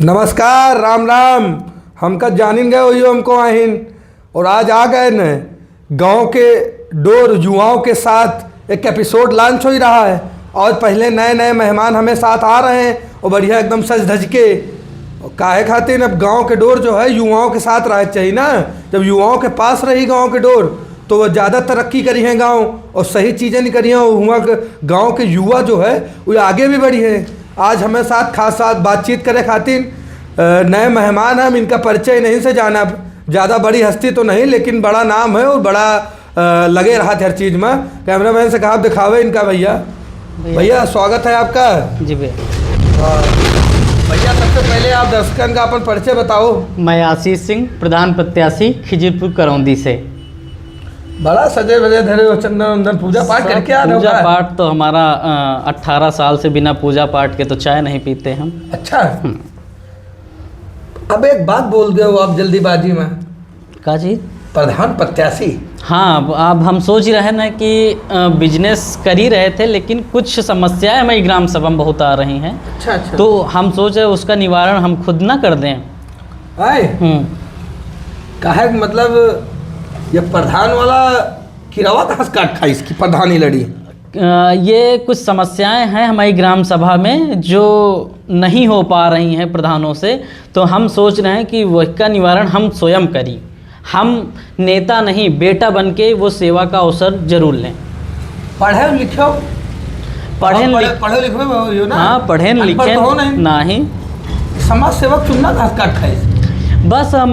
नमस्कार, राम राम। हमका जानिन गए वही हमको आहिन और आज आ गए न गांव के डोर युवाओं के साथ एक एपिसोड लॉन्च हो ही रहा है और पहले नए नए मेहमान हमें साथ आ रहे हैं और बढ़िया एकदम सज धज के काहे खातिर अब गांव के डोर जो है युवाओं के साथ रहे चाहिए ना। जब युवाओं के पास रही गांव के डोर तो वह ज़्यादा तरक्की करी है गांव और सही चीज़ें नहीं करी हैं। हुआ गांव के युवा जो है वो आगे भी बढ़ी है। आज हमें साथ खास साथ बातचीत करे खातिर नए मेहमान हैं। इनका परिचय नहीं से जाना, ज़्यादा बड़ी हस्ती तो नहीं लेकिन बड़ा नाम है और बड़ा लगे रहा हर चीज़ में। कैमरामैन से कहा आप दिखावे इनका। भैया स्वागत है आपका। जी भैया। भैया सबसे पहले आप दर्शकन का अपन परिचय बताओ। मैं आशीष सिंह, प्रधान प्रत्याशी खिजरपुर करौंदी से। बड़ा सजे बजे धरे हो, चंदन वंदन पूजा पाठ करके आ रहे हो। पूजा पाठ तो हमारा 18 साल से बिना पूजा पाठ के तो चाय नहीं पीते हम। अच्छा। अब एक बात बोल गए हो आप जल्दीबाजी में। का चीज? प्रधान प्रत्याशी। हाँ, अब हम सोच रहे हैं ना कि बिजनेस कर ही रहे थे लेकिन कुछ समस्याएं हमारी ग्राम सभा में बहुत आ रही हैं। अच्छा। तो हम सोच रहे उसका निवारण हम खुद ना कर दें। काहे मतलब ये प्रधान वाला किरावा कहाँ से काट खाई इसकी प्रधानी लड़ी। ये कुछ समस्याएं हैं हमारी ग्राम सभा में जो नहीं हो पा रही हैं प्रधानों से। तो हम सोच रहे हैं कि उसका निवारण हम स्वयं करें। हम नेता नहीं, बेटा बन के वो सेवा का अवसर जरूर लें। पढ़े लिखे हो ना? हाँ, पढ़े लिखे नहीं। समाज सेवक चुनना घास काट खाई। बस हम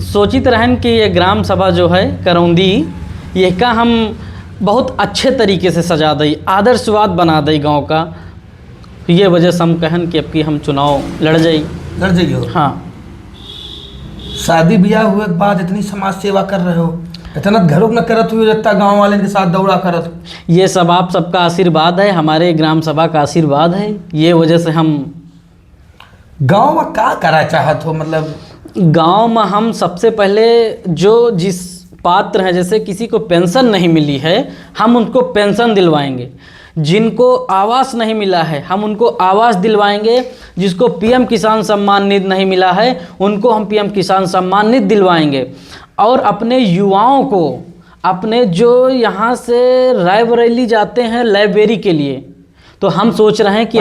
सोचित रहन कि ये ग्राम सभा जो है करौंदी ये का हम बहुत अच्छे तरीके से सजा दई, आदर्शवाद बना दई गांव का। ये वजह से हम कहन कि अब कि हम चुनाव लड़ जाइए। हाँ। शादी ब्याह हुए के बाद इतनी समाज सेवा कर रहे हो, इतना घरों में करत हुए जितना गाँव वाले के साथ दौड़ा करत। ये सब आप सबका आशीर्वाद है, हमारे ग्राम सभा का आशीर्वाद है। ये वजह से हम गाँव में क्या करा चाहत हो? मतलब गांव में हम सबसे पहले जिस पात्र हैं, जैसे किसी को पेंशन नहीं मिली है हम उनको पेंशन दिलवाएंगे। जिनको आवास नहीं मिला है हम उनको आवास दिलवाएंगे। जिसको पीएम किसान सम्मान निधि नहीं मिला है उनको हम पीएम किसान सम्मान निधि दिलवाएंगे। और अपने युवाओं को, अपने जो यहाँ से रायबरेली जाते हैं लाइब्रेरी के लिए, तो हम सोच रहे हैं कि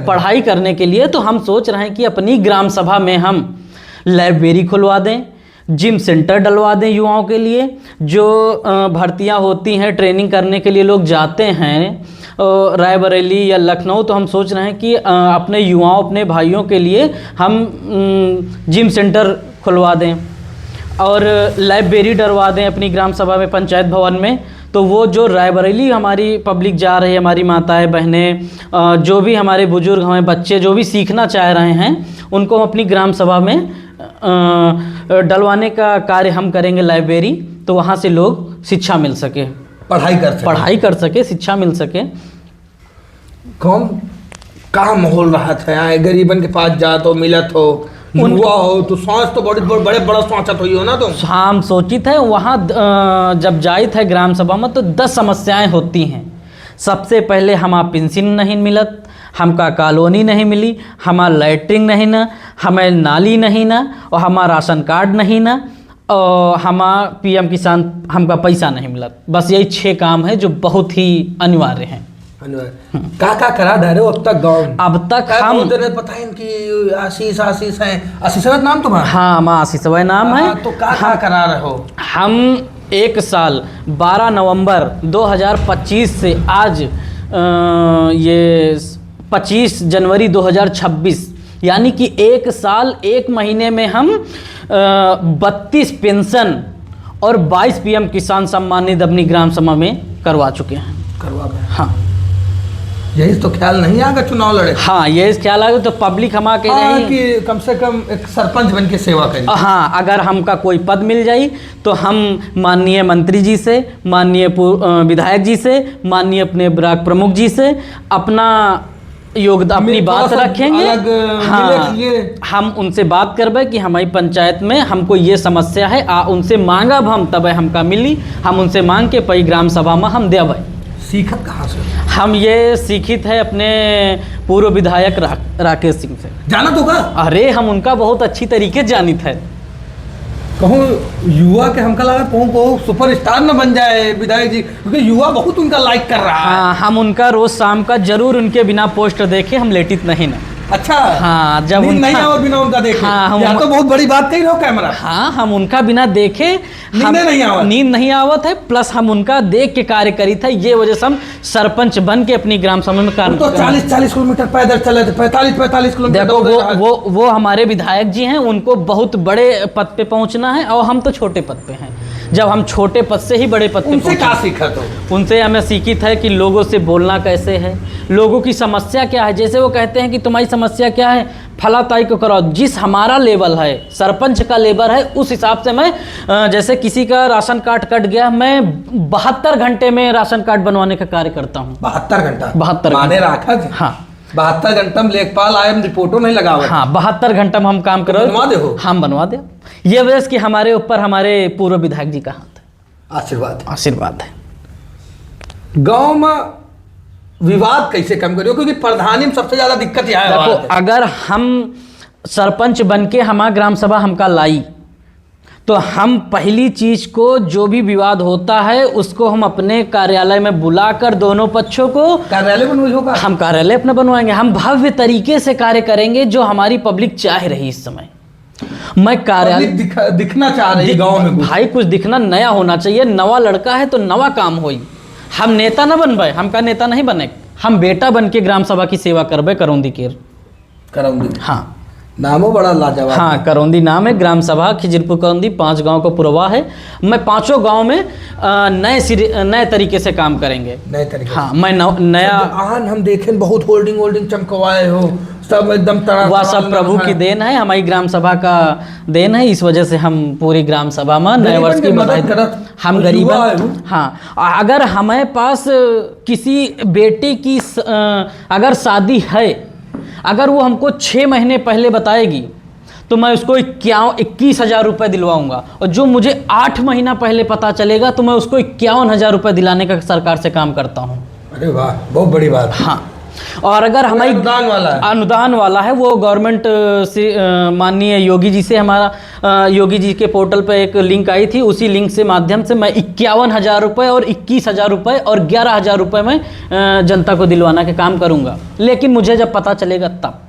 पढ़ाई करने के लिए, तो हम सोच रहे हैं कि अपनी ग्राम सभा में हम लाइब्रेरी खुलवा दें, जिम सेंटर डलवा दें युवाओं के लिए। जो भर्तियां होती हैं, ट्रेनिंग करने के लिए लोग जाते हैं रायबरेली या लखनऊ, तो हम सोच रहे हैं कि अपने युवाओं, अपने भाइयों के लिए हम जिम सेंटर खुलवा दें और लाइब्रेरी डलवा दें अपनी ग्राम सभा में, पंचायत भवन में। तो वो जो रायबरेली हमारी पब्लिक जा रही है, हमारी माताएं बहनें, जो भी हमारे बुजुर्ग, हमारे बच्चे जो भी सीखना चाह रहे हैं उनको हम अपनी ग्राम सभा में डलवाने का कार्य हम करेंगे लाइब्रेरी। तो वहाँ से लोग शिक्षा मिल सके, पढ़ाई कर सके, शिक्षा मिल सके। कौन कहाँ माहौल रहा था यहाँ गरीबन के पास जात हो, मिलत हो, युवा हो तो सांस तो बड़ा सोचत हुई हो ना। तो हम सोची थे वहाँ जब जाई थे ग्राम सभा में तो 10 समस्याएं होती हैं। सबसे पहले हमारा पेंशन नहीं मिलत, हमका कॉलोनी नहीं मिली, हमारा लैट्रिन नहीं ना, हमें नाली नहीं ना, और हमारा राशन कार्ड नहीं ना, और हमारा पीएम किसान हमका पैसा नहीं मिला। बस यही 6 काम है जो बहुत ही अनिवार्य हैं। का करा दे रहे हो अब तक गाँव? अब तक हम पता है कि आशीष है। आशीष नाम तुम्हारा? हाँ, हमारा आशीष नाम है। तो का करा रहे हो? हम 1 साल 12 नवंबर 2025 से आज ये 25 जनवरी 2026 यानी कि 1 साल 1 महीने में हम 32 पेंशन और 22 पीएम किसान सम्मान निधि अपनी ग्राम सभा में करवा चुके हैं। हाँ, यही तो ख्याल नहीं आगा चुनाव लड़े। हाँ, यही ख्याल आगे तो पब्लिक हमारा कह रही है कि कम से कम एक सरपंच बन के सेवा करें। हाँ, अगर हमका कोई पद मिल जाए तो हम माननीय मंत्री जी से, माननीय विधायक जी से, माननीय अपने ब्लॉक प्रमुख जी से अपना योगदान, अपनी बात रखेंगे। हाँ, हम उनसे बात करबे कि हमारी पंचायत में हमको ये समस्या है, उनसे मांगब हम तब हमका मिली। हम उनसे मांग के पई ग्राम सभा में हम देवे। सीखत कहाँ से? हम ये सीखित है अपने पूर्व विधायक राकेश सिंह से। जाना तो का अरे हम उनका बहुत अच्छी तरीके से जानित है। कहूँ युवा के हमका लगा कहूँ सुपरस्टार न बन जाए विधायक जी, क्योंकि युवा बहुत उनका लाइक कर रहा है। हाँ, हम उनका रोज शाम का जरूर उनके बिना पोस्ट देखे हम लेटित नहीं ना। अच्छा, हाँ, जब नींद नहीं उनका- आओ बिना उनका देखे। हाँ, या तो बहुत बड़ी बात कही रहो कैमरा। हाँ, हम उनका बिना देखे नींद नहीं आवत है, प्लस हम उनका देख के कार्य करी था। ये वजह से हम सरपंच बन के अपनी ग्राम सभा में कार्य तो 40-40 किलोमीटर पैदल चले थे, 45-45 किलोमीटर देखो दौड़ रहे थे। वो हमारे विधायक जी हैं, उनको बहुत बड़े पद पे पहुंचना है और हम तो छोटे पद पे हैं। जब हम छोटे पद से ही बड़े पद पे उनसे क्या पहुंचे, सीखा तो? उनसे हमें सीखित है कि लोगों से बोलना कैसे है, लोगों की समस्या क्या है। जैसे वो कहते हैं कि तुम्हारी समस्या क्या है, फला ताई को कराओ। जिस हमारा लेवल है, सरपंच का लेवल है, उस हिसाब से मैं जैसे किसी का राशन कार्ड कट गया, मैं 72 घंटे में राशन कार्ड बनवाने का कार्य करता हूँ। 72 घंटा? 72 माने राखा जी? हाँ, 72 घंटा में लेखपाल आए, रिपोर्टो नहीं लगावा। हाँ, 72 घंटा में हम काम कर रहे बनवा दे हो? हम बनवा दे। ये वजह से कि हमारे ऊपर हमारे पूर्व विधायक जी का हाथ है। आशीर्वाद है। गांव में विवाद कैसे कम करियो, क्योंकि प्रधानी में सबसे ज्यादा दिक्कत यह देखो, है। अगर हम सरपंच बन के हमारा ग्राम सभा हमका लाई, तो हम पहली चीज को जो भी विवाद होता है उसको हम अपने कार्यालय में बुलाकर दोनों पक्षों को कार्यालय बनवाई होगा। हम कार्यालय अपना बनवाएंगे। हम भव्य तरीके से कार्य करेंगे जो हमारी पब्लिक चाह रही इस समय। मैं कार्यालय दिखना चाह रही गांव में कुछ। भाई कुछ दिखना, नया होना चाहिए। नवा लड़का है तो नवा काम होई। हम नेता ना बनबे, हमका नेता नहीं बने, हम बेटा बन के ग्राम सभा की सेवा करबे। करौंदी केर करौंदी, हाँ, नामो बड़ा लाजवाब। हाँ, करौंदी नाम है। ग्राम सभा खिजरपुर करौंदी 5 गांव का पुरवा है। मैं 5 गांव में नए तरीके से काम करेंगे। नए तरीके? हाँ, मैं नया आन हम देखें बहुत होल्डिंग चमकवाए हो, सब एकदम तड़ा वह सब प्रभु की देन है, हमारी ग्राम सभा का देन है। इस वजह से हम पूरी ग्राम सभा में नए वर्ष की बधाई हम गरीब। हाँ, अगर हमारे पास किसी बेटे की अगर शादी है, अगर वो हमको 6 महीने पहले बताएगी तो मैं उसको 21,000 रुपये दिलवाऊंगा, और जो मुझे 8 महीना पहले पता चलेगा तो मैं उसको 51,000 रुपये दिलाने का सरकार से काम करता हूँ। अरे वाह, बहुत बड़ी बात। हाँ, और अगर हमारी अनुदान वाला है वो गवर्नमेंट से माननीय योगी जी से, हमारा योगी जी के पोर्टल पे एक लिंक आई थी, उसी लिंक से माध्यम से मैं 51,000 रुपये और 21,000 रुपये और 11,000 रुपये में जनता को दिलवाना के काम करूंगा। लेकिन मुझे जब पता चलेगा तब।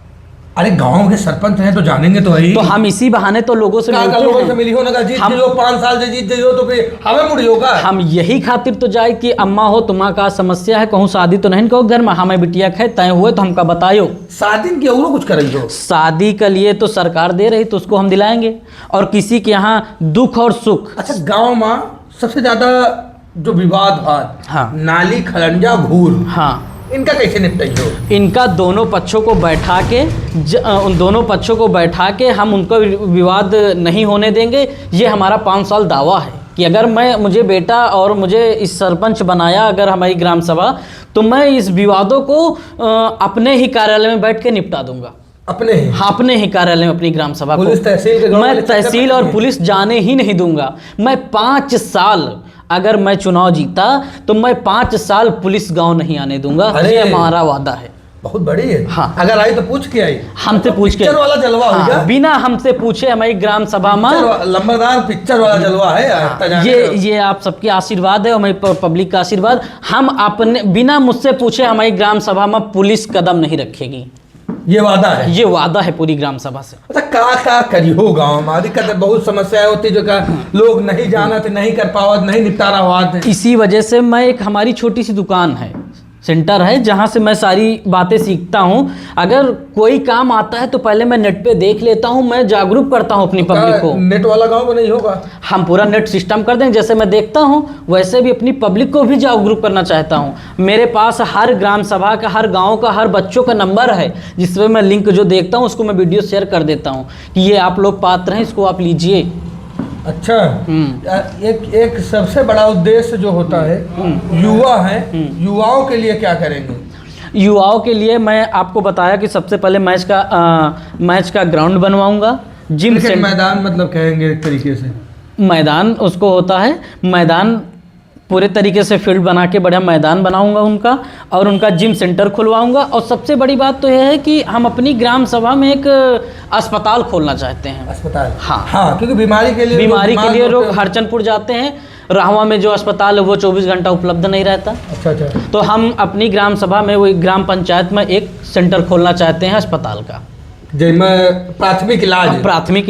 अरे गांव के सरपंच हैं तो जानेंगे तो है। तो हम इसी बहाने तो लोगों से मिलते हैं। मिली हो ना, जीत जो 5 साल से जीत जो तो फिर हमें मुड़ी होगा। हम यही खातिर तो जाए कि अम्मा हो तुम्हारा का समस्या है, कहूँ शादी तो नहीं कहो घर में, हमें बिटिया है तय हुए तो हमका बतायो। शादी की और कुछ करेंगे हो? शादी के लिए तो सरकार दे रही तो उसको हम दिलाएंगे, और किसी के यहाँ दुख और सुख। अच्छा, गाँव में सबसे ज्यादा जो विवाद, हाँ, नाली खलंजा घूर, हाँ, इनका कैसे निपटाई हो? इनका दोनों पक्षों को बैठा के उन दोनों पक्षों को बैठा के हम उनको विवाद नहीं होने देंगे। ये हमारा 5 साल दावा है कि अगर मुझे बेटा और मुझे इस सरपंच बनाया अगर हमारी ग्राम सभा, तो मैं इस विवादों को अपने ही कार्यालय में बैठ के निपटा दूंगा। अपने ही? हाँ, अपने ही कार्यालय में अपनी ग्राम सभा को। मैं तहसील और पुलिस जाने ही नहीं दूंगा। मैं 5 साल, अगर मैं चुनाव जीता तो मैं 5 साल पुलिस गांव नहीं आने दूंगा। ये हमारा वादा है। बहुत बड़ी है। हाँ, अगर आई तो पूछ के आई, हमसे पूछ के। पिक्चर वाला जलवा हाँ, होगा। बिना हमसे पूछे हमारी ग्राम सभा में लंबरदार पिक्चर वाला जलवा है। हाँ, ये आप सबके आशीर्वाद है, हमारी पब्लिक का आशीर्वाद। हम अपने बिना मुझसे पूछे हमारी ग्राम सभा में पुलिस कदम नहीं रखेगी। ये वादा है? ये वादा है पूरी ग्राम सभा से। अच्छा, का करियो गाँव में? दिक्कत बहुत समस्याएं होती जो का लोग नहीं जानते, नहीं कर पावत, नहीं निपटारा हुआ। इसी वजह से मैं एक हमारी छोटी सी दुकान है, सेंटर है, जहाँ से मैं सारी बातें सीखता हूँ। अगर कोई काम आता है तो पहले मैं नेट पे देख लेता हूँ, मैं जागरूक करता हूँ अपनी पब्लिक को। नेट वाला गांव में नहीं होगा? हम पूरा नेट सिस्टम कर देंगे। जैसे मैं देखता हूँ वैसे भी अपनी पब्लिक को भी जागरूक करना चाहता हूँ। मेरे पास हर ग्राम सभा का, हर गाँव का, हर बच्चों का नंबर है, जिसमें मैं लिंक जो देखता हूँ उसको मैं वीडियो शेयर कर देता हूँ कि ये आप लोग पात्र हैं, इसको आप लीजिए। अच्छा, एक सबसे बड़ा उद्देश्य जो होता है, युवा है, युवाओं के लिए क्या करेंगे? युवाओं के लिए मैं आपको बताया कि सबसे पहले मैच का ग्राउंड बनवाऊंगा। जिम से मैदान मतलब कहेंगे एक तरीके से? मैदान उसको होता है, मैदान पूरे तरीके से फील्ड बना के बढ़िया मैदान बनाऊंगा उनका, और उनका जिम सेंटर खुलवाऊंगा। और सबसे बड़ी बात तो यह है कि हम अपनी ग्राम सभा में एक अस्पताल खोलना चाहते हैं। अस्पताल, हाँ हाँ, क्योंकि बीमारी के लिए लोग हरचंदपुर जाते हैं। राहवा में जो अस्पताल है वो 24 घंटा उपलब्ध नहीं रहता। अच्छा अच्छा। तो हम अपनी ग्राम सभा में, वो ग्राम पंचायत में एक सेंटर खोलना चाहते हैं अस्पताल का, जिसमें प्राथमिक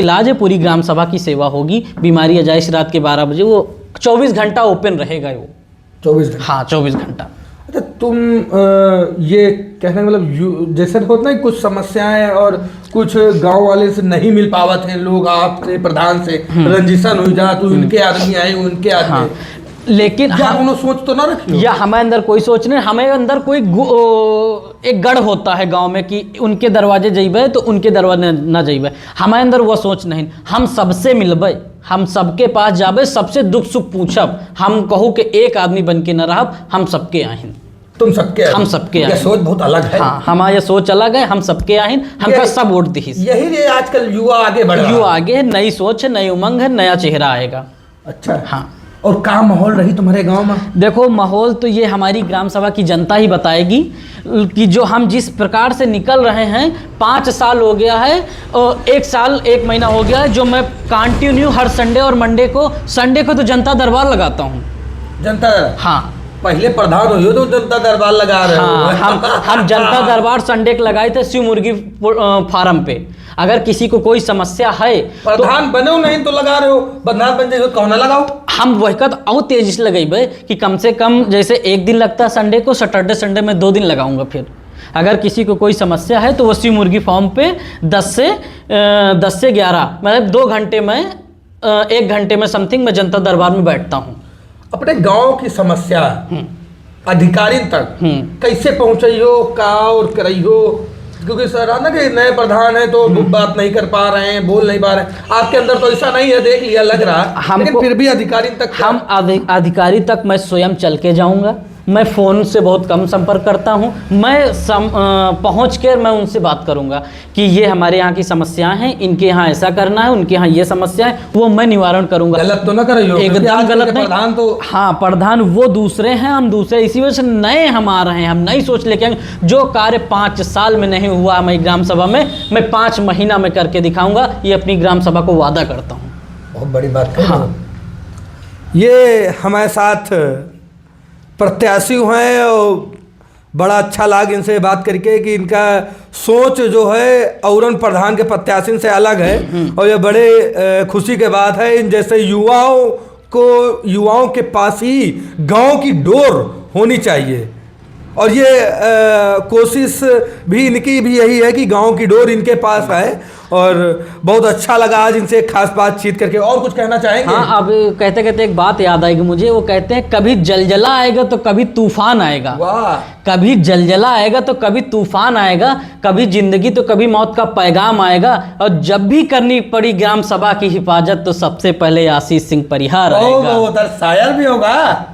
इलाज है, पूरी ग्राम सभा की सेवा होगी। बीमारी अजाइश रात के 12 बजे, वो 24 घंटा ओपन रहेगा वो। 24 घंटा? हाँ 24 घंटा। अच्छा, तुम ये कहने का मतलब जैसे होता है कुछ समस्याएं और कुछ गांव वाले से नहीं मिल पावत है, लोग आपसे प्रधान से रंजिशन हो जा, तू इनके आदमी आए उनके आदमी। हाँ, लेकिन हम सोच तो ना रखियो, या हमारे अंदर कोई सोच नहीं, हमारे अंदर कोई एक गढ़ होता है गांव में कि उनके दरवाजे जइबे तो उनके दरवाजे ना जइबे। हमारे अंदर वो सोच नहीं, हम सबसे मिलबे, हम सबके पास जाबे, सबसे दुख सुख पूछब। हम कहूँ कि एक आदमी बन के न रहब, हम सबके आहिन। तुम सबके, हम सबके ये सोच बहुत अलग है। हाँ, हमारी सोच अलग है, हम सबके आहिन, हमका सब वोट दी। यही लिए आजकल युवा आगे बढ़ रहा है। युवा आगे, नई सोच है, नई उमंग है, नया चेहरा आएगा। अच्छा, हाँ। और क्या माहौल रही तुम्हारे गांव में? देखो, माहौल तो ये हमारी ग्राम सभा की जनता ही बताएगी कि जो हम जिस प्रकार से निकल रहे हैं। 5 साल हो गया है और 1 साल 1 महीना हो गया है जो मैं कंटिन्यू हर संडे और मंडे को, संडे को तो जनता दरबार लगाता हूँ। जनता? हाँ, पहले प्रधान हो तो जनता दरबार लगा रहे हो। हाँ, हम जनता दरबार संडे को लगाए थे शिव मुर्गी फार्म पे। अगर किसी को कोई समस्या है, प्रधान बनो नहीं तो लगा रहे हो, प्रधान बन जाए तो कौन लगाओ। हम वही का और तेजी से लगेबे कि कम से कम जैसे 1 दिन लगता है संडे को, सैटरडे संडे में 2 दिन लगाऊंगा। फिर अगर किसी को कोई समस्या है तो वो शिव मुर्गी फार्म पे 10 से 11 मतलब 2 घंटे में, 1 घंटे में समथिंग मैं जनता दरबार में बैठता हूँ। अपने गांव की समस्या अधिकारी तक कैसे पहुंचाइयो, का और कराइयो? क्योंकि सर ना कि नए प्रधान है तो बात नहीं कर पा रहे हैं, बोल नहीं पा रहे हैं। आपके अंदर तो ऐसा नहीं है, देख लिया, लग रहा, लेकिन फिर भी अधिकारी तक हम अधिकारी तक मैं स्वयं चल के जाऊंगा। मैं फ़ोन से बहुत कम संपर्क करता हूं। मैं पहुंच कर मैं उनसे बात करूंगा कि ये हमारे यहाँ की समस्याएं हैं, इनके यहाँ ऐसा करना है, उनके यहाँ ये समस्या है, वो मैं निवारण करूंगा। गलत तो ना करो, एकदम गलत नहीं। प्रधान तो, हाँ, प्रधान वो दूसरे हैं, हम दूसरे। इसी वजह से नए हम आ रहे हैं, हम नई सोच लेके आएंगे। जो कार्य 5 साल में नहीं हुआ हमारी ग्राम सभा में, मैं 5 महीना में करके दिखाऊंगा। ये अपनी ग्राम सभा को वादा करता हूँ। बहुत बड़ी बात है। हाँ। ये हमारे साथ प्रत्याशी हैं और बड़ा अच्छा लगा इनसे बात करके कि इनका सोच जो है औरन प्रधान के प्रत्याशी से अलग है। और ये बड़े खुशी के बात है, इन जैसे युवाओं के पास ही गांव की डोर होनी चाहिए। और ये कोशिश भी इनकी भी यही है कि गांव की डोर इनके पास आए। और बहुत अच्छा लगा आज इनसे खास बातचीत करके। और कुछ कहना चाहेंगे? हाँ, अब कहते कहते एक बात याद आएगी मुझे। वो कहते हैं कभी जलजला आएगा तो कभी तूफान आएगा। वाह। कभी जलजला आएगा तो कभी तूफान आएगा, कभी जिंदगी तो कभी मौत का पैगाम आएगा। और जब भी करनी पड़ी ग्राम सभा की हिफाजत तो सबसे पहले आशीष सिंह परिहार आएगा। वो उधर शायर भी होगा।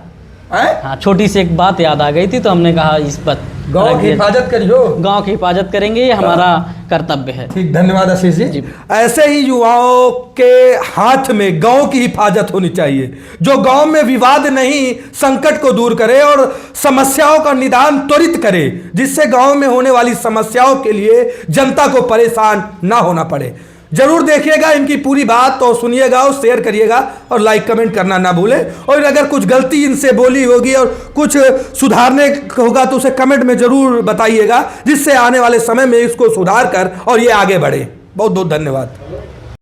हाँ, छोटी सी एक बात याद आ गई थी तो हमने कहा इस पर गांव की हिफाजत करियो। गांव की हिफाजत करेंगे, ये हमारा कर्तव्य है। ठीक, धन्यवाद आशीष जी। ऐसे ही युवाओं के हाथ में गांव की हिफाजत होनी चाहिए, जो गांव में विवाद नहीं, संकट को दूर करे और समस्याओं का निदान त्वरित करे, जिससे गांव में होने वाली समस्याओं के लिए जनता को परेशान ना होना पड़े। जरूर देखिएगा इनकी पूरी बात और सुनिएगा और शेयर करिएगा और लाइक कमेंट करना ना भूलें। और अगर कुछ गलती इनसे बोली होगी और कुछ सुधारने होगा तो उसे कमेंट में जरूर बताइएगा, जिससे आने वाले समय में इसको सुधार कर और ये आगे बढ़े। बहुत बहुत धन्यवाद।